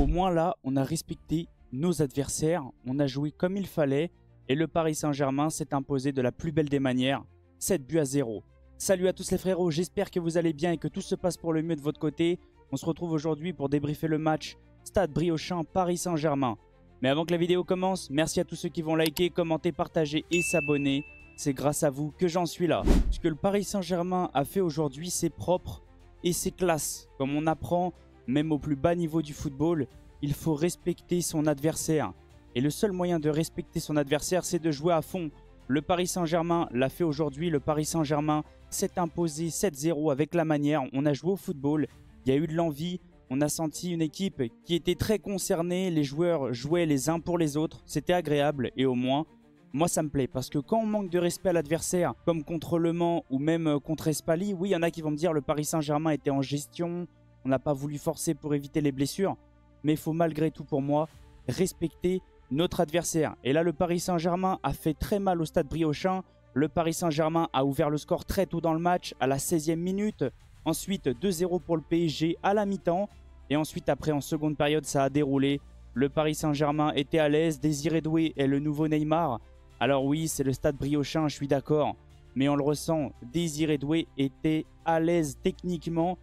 Au moins là, on a respecté nos adversaires, on a joué comme il fallait et le Paris Saint-Germain s'est imposé de la plus belle des manières, 7-0. Salut à tous les frérots, j'espère que vous allez bien et que tout se passe pour le mieux de votre côté. On se retrouve aujourd'hui pour débriefer le match Stade Briochin Paris Saint-Germain. Mais avant que la vidéo commence, merci à tous ceux qui vont liker, commenter, partager et s'abonner. C'est grâce à vous que j'en suis là. Ce que le Paris Saint-Germain a fait aujourd'hui, c'est propre et c'est classe. Comme on apprend, même au plus bas niveau du football, il faut respecter son adversaire. Et le seul moyen de respecter son adversaire, c'est de jouer à fond. Le Paris Saint-Germain l'a fait aujourd'hui. Le Paris Saint-Germain s'est imposé 7-0 avec la manière. On a joué au football, il y a eu de l'envie. On a senti une équipe qui était très concernée. Les joueurs jouaient les uns pour les autres. C'était agréable et au moins, moi ça me plaît. Parce que quand on manque de respect à l'adversaire, comme contre Le Mans ou même contre Espali, oui, il y en a qui vont me dire le Paris Saint-Germain était en gestion. On n'a pas voulu forcer pour éviter les blessures. Mais il faut malgré tout pour moi respecter notre adversaire. Et là, le Paris Saint-Germain a fait très mal au Stade Briochin. Le Paris Saint-Germain a ouvert le score très tôt dans le match, à la 16e minute. Ensuite, 2-0 pour le PSG à la mi-temps. Et ensuite, après, en seconde période, ça a déroulé. Le Paris Saint-Germain était à l'aise. Désiré Doué est le nouveau Neymar. Alors oui, c'est le Stade Briochin, je suis d'accord. Mais on le ressent, Désiré Doué était à l'aise techniquement.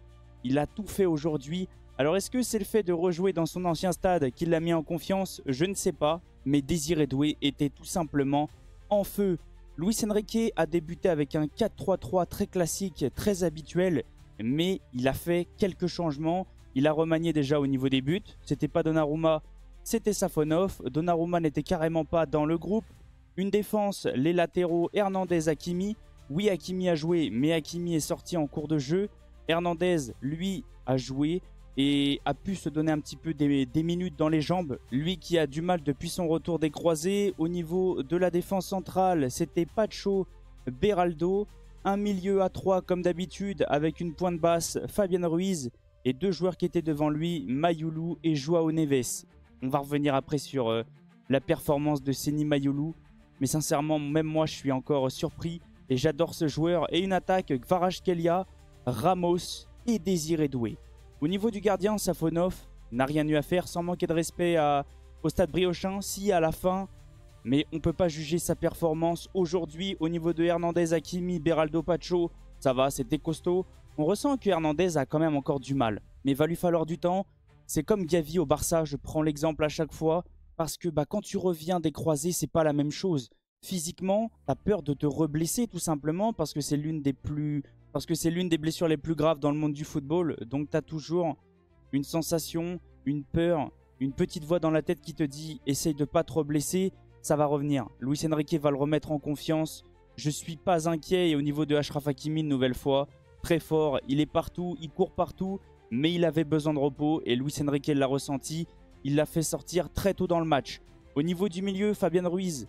Il a tout fait aujourd'hui. Alors est-ce que c'est le fait de rejouer dans son ancien stade qui l'a mis en confiance? Je ne sais pas. Mais Désiré Doué était tout simplement en feu. Luis Enrique a débuté avec un 4-3-3 très classique, très habituel. Mais il a fait quelques changements. Il a remanié déjà au niveau des buts. C'était pas Donnarumma, c'était Safonov. Donnarumma n'était carrément pas dans le groupe. Une défense, les latéraux, Hernandez, Hakimi. Oui, Hakimi a joué, mais Hakimi est sorti en cours de jeu. Hernandez, lui, a joué et a pu se donner un petit peu des minutes dans les jambes. Lui qui a du mal depuis son retour des croisés. Au niveau de la défense centrale, c'était Pacho, Beraldo. Un milieu à 3 comme d'habitude avec une pointe basse, Fabien Ruiz. Et deux joueurs qui étaient devant lui, Mayulu et Joao Neves. On va revenir après sur la performance de Seny Mayulu. Mais sincèrement, même moi, je suis encore surpris. Et j'adore ce joueur. Et une attaque, Kvaratskhelia, Ramos et Désiré Doué. Au niveau du gardien, Safonov n'a rien eu à faire sans manquer de respect au Stade Briochin. Si, à la fin, mais on ne peut pas juger sa performance aujourd'hui. Au niveau de Hernandez, Hakimi, Beraldo, Pacho, ça va, c'était costaud. On ressent que Hernandez a quand même encore du mal. Mais il va lui falloir du temps. C'est comme Gavi au Barça, je prends l'exemple à chaque fois. Parce que quand tu reviens des croisés, c'est pas la même chose. Physiquement, tu as peur de te reblesser tout simplement parce que c'est l'une des blessures les plus graves dans le monde du football. Donc tu as toujours une sensation, une peur, une petite voix dans la tête qui te dit « Essaye de pas trop blesser, ça va revenir ». Luis Enrique va le remettre en confiance. Je suis pas inquiet et au niveau de Achraf Hakimi, une nouvelle fois, très fort. Il est partout, il court partout, mais il avait besoin de repos et Luis Enrique l'a ressenti. Il l'a fait sortir très tôt dans le match. Au niveau du milieu, Fabien Ruiz,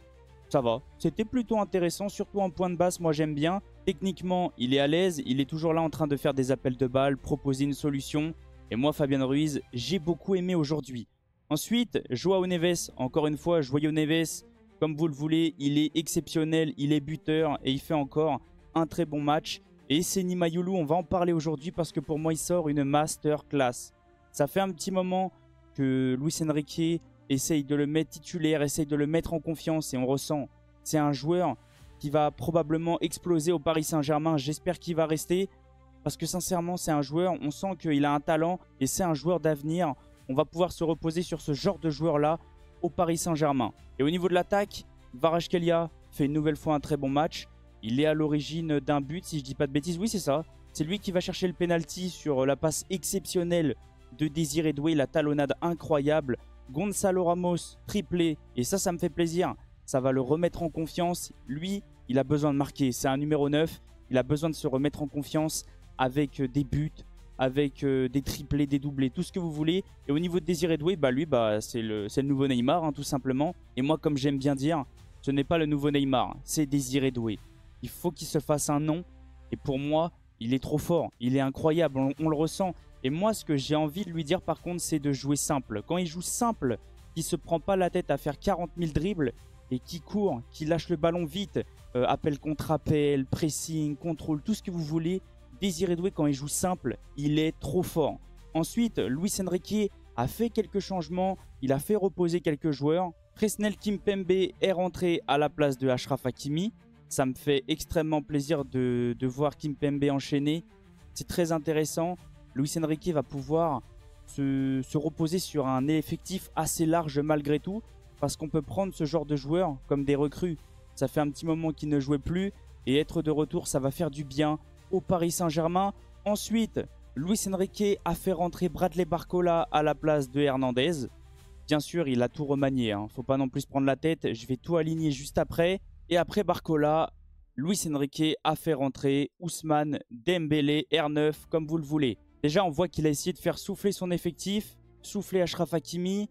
ça va. C'était plutôt intéressant, surtout en point de basse, moi j'aime bien. Techniquement, il est à l'aise, il est toujours là en train de faire des appels de balles, proposer une solution. Et moi, Fabien Ruiz, j'ai beaucoup aimé aujourd'hui. Ensuite, Joao Neves, encore une fois, Joao Neves, comme vous le voulez, il est exceptionnel, il est buteur et il fait encore un très bon match. Et Seny Mayulu, on va en parler aujourd'hui parce que pour moi, il sort une masterclass. Ça fait un petit moment que Luis Enrique essaye de le mettre titulaire, essaye de le mettre en confiance et on ressent. C'est un joueur qui va probablement exploser au Paris Saint-Germain. J'espère qu'il va rester parce que sincèrement, c'est un joueur, on sent qu'il a un talent et c'est un joueur d'avenir. On va pouvoir se reposer sur ce genre de joueur-là au Paris Saint-Germain. Et au niveau de l'attaque, Kvaratskhelia fait une nouvelle fois un très bon match. Il est à l'origine d'un but, si je ne dis pas de bêtises. Oui, c'est ça. C'est lui qui va chercher le penalty sur la passe exceptionnelle de Désiré Doué, la talonnade incroyable. Gonzalo Ramos, triplé. Et ça me fait plaisir. Ça va le remettre en confiance. Lui, il a besoin de marquer. C'est un numéro 9. Il a besoin de se remettre en confiance avec des buts, avec des triplés, des doublés, tout ce que vous voulez. Et au niveau de Désiré Doué, lui, c'est le nouveau Neymar, tout simplement. Et moi, comme j'aime bien dire, ce n'est pas le nouveau Neymar, c'est Désiré Doué. Il faut qu'il se fasse un nom. Et pour moi, il est trop fort. Il est incroyable, on le ressent. Et moi, ce que j'ai envie de lui dire, par contre, c'est de jouer simple. Quand il joue simple, qu'il ne se prend pas la tête à faire 40 000 dribbles et qui court, qui lâche le ballon vite, appel contre appel, pressing, contrôle, tout ce que vous voulez. Désiré Doué, quand il joue simple, il est trop fort. Ensuite, Luis Enrique a fait quelques changements, il a fait reposer quelques joueurs. Presnel Kimpembe est rentré à la place de Achraf Hakimi. Ça me fait extrêmement plaisir de voir Kimpembe enchaîner. C'est très intéressant. Luis Enrique va pouvoir se reposer sur un effectif assez large malgré tout, parce qu'on peut prendre ce genre de joueurs comme des recrues. Ça fait un petit moment qu'ils ne jouaient plus et être de retour, ça va faire du bien au Paris Saint-Germain. Ensuite, Luis Enrique a fait rentrer Bradley Barcola à la place de Hernandez. Bien sûr, il a tout remanié, hein. Faut pas non plus se prendre la tête. Je vais tout aligner juste après. Et après Barcola, Luis Enrique a fait rentrer Ousmane Dembélé, R9, comme vous le voulez. Déjà, on voit qu'il a essayé de faire souffler son effectif, souffler Achraf Hakimi,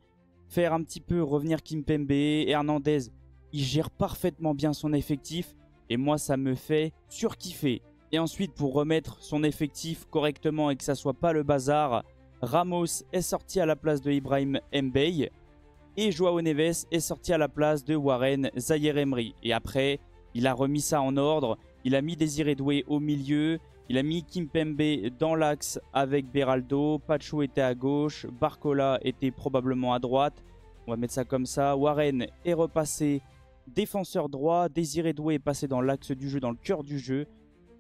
faire un petit peu revenir Kimpembe, Hernandez. Il gère parfaitement bien son effectif et moi, ça me fait surkiffer. Et ensuite, pour remettre son effectif correctement et que ça soit pas le bazar, Ramos est sorti à la place de Ibrahim Mbaye et Joao Neves est sorti à la place de Warren Zaïre-Emery. Et après, il a remis ça en ordre. Il a mis Désiré Doué au milieu. Il a mis Kimpembe dans l'axe avec Beraldo. Pacho était à gauche. Barcola était probablement à droite. On va mettre ça comme ça. Warren est repassé défenseur droit. Désiré Doué est passé dans l'axe du jeu, dans le cœur du jeu.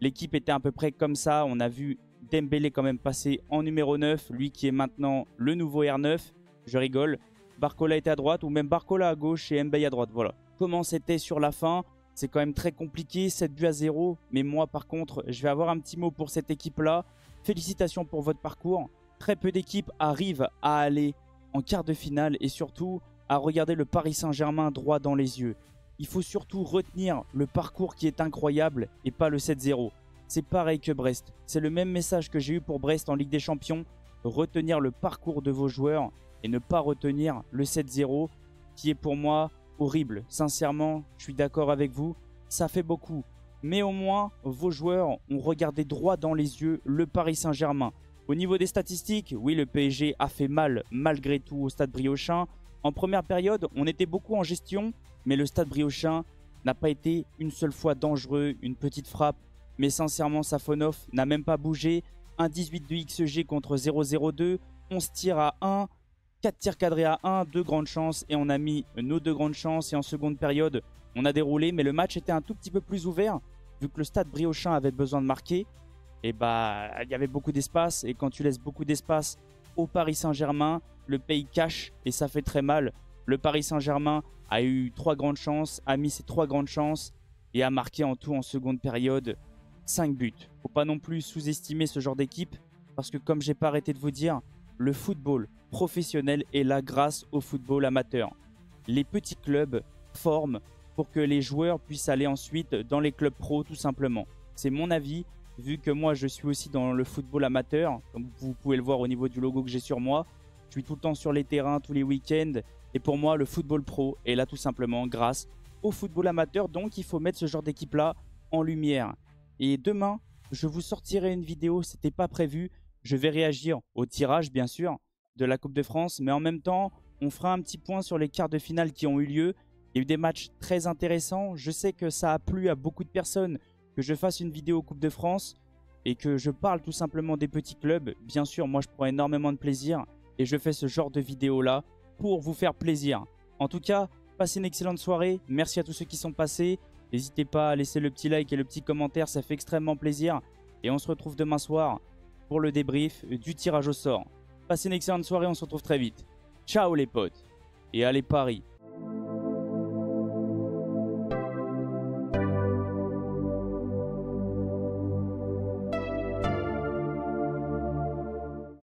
L'équipe était à peu près comme ça. On a vu Dembélé quand même passer en numéro 9. Lui qui est maintenant le nouveau R9. Je rigole. Barcola était à droite ou même Barcola à gauche et Mbaye à droite. Voilà. Comment c'était sur la fin? C'est quand même très compliqué, 7-0. Mais moi, par contre, je vais avoir un petit mot pour cette équipe-là. Félicitations pour votre parcours. Très peu d'équipes arrivent à aller en quart de finale et surtout à regarder le Paris Saint-Germain droit dans les yeux. Il faut surtout retenir le parcours qui est incroyable et pas le 7-0. C'est pareil que Brest. C'est le même message que j'ai eu pour Brest en Ligue des Champions. Retenir le parcours de vos joueurs et ne pas retenir le 7-0 qui est pour moi horrible. Sincèrement, je suis d'accord avec vous, ça fait beaucoup. Mais au moins, vos joueurs ont regardé droit dans les yeux le Paris Saint-Germain. Au niveau des statistiques, oui, le PSG a fait mal malgré tout au Stade Briochin. En première période, on était beaucoup en gestion, mais le Stade Briochin n'a pas été une seule fois dangereux, une petite frappe. Mais sincèrement, Safonov n'a même pas bougé. 1,18 de XG contre 0,02, 11 tirs à 1. 4 tirs cadrés à 1, 2 grandes chances et on a mis nos 2 grandes chances et en seconde période on a déroulé mais le match était un tout petit peu plus ouvert vu que le Stade Briochin avait besoin de marquer et bah il y avait beaucoup d'espace et quand tu laisses beaucoup d'espace au Paris Saint-Germain, le pays cache et ça fait très mal. Le Paris Saint-Germain a eu 3 grandes chances, a mis ses 3 grandes chances et a marqué en tout en seconde période 5 buts. Faut pas non plus sous-estimer ce genre d'équipe parce que comme j'ai pas arrêté de vous dire, le football professionnel est là grâce au football amateur. Les petits clubs forment pour que les joueurs puissent aller ensuite dans les clubs pro tout simplement. C'est mon avis, vu que moi je suis aussi dans le football amateur, comme vous pouvez le voir au niveau du logo que j'ai sur moi. Je suis tout le temps sur les terrains, tous les week-ends. Et pour moi, le football pro est là tout simplement grâce au football amateur. Donc il faut mettre ce genre d'équipe-là en lumière. Et demain, je vous sortirai une vidéo, c'était pas prévu. Je vais réagir au tirage bien sûr de la Coupe de France, mais en même temps, on fera un petit point sur les quarts de finale qui ont eu lieu. Il y a eu des matchs très intéressants. Je sais que ça a plu à beaucoup de personnes que je fasse une vidéo Coupe de France et que je parle tout simplement des petits clubs. Bien sûr, moi, je prends énormément de plaisir et je fais ce genre de vidéo-là pour vous faire plaisir. En tout cas, passez une excellente soirée. Merci à tous ceux qui sont passés. N'hésitez pas à laisser le petit like et le petit commentaire, ça fait extrêmement plaisir. Et on se retrouve demain soir pour le débrief du tirage au sort. Passez une excellente soirée, on se retrouve très vite. Ciao les potes et allez Paris.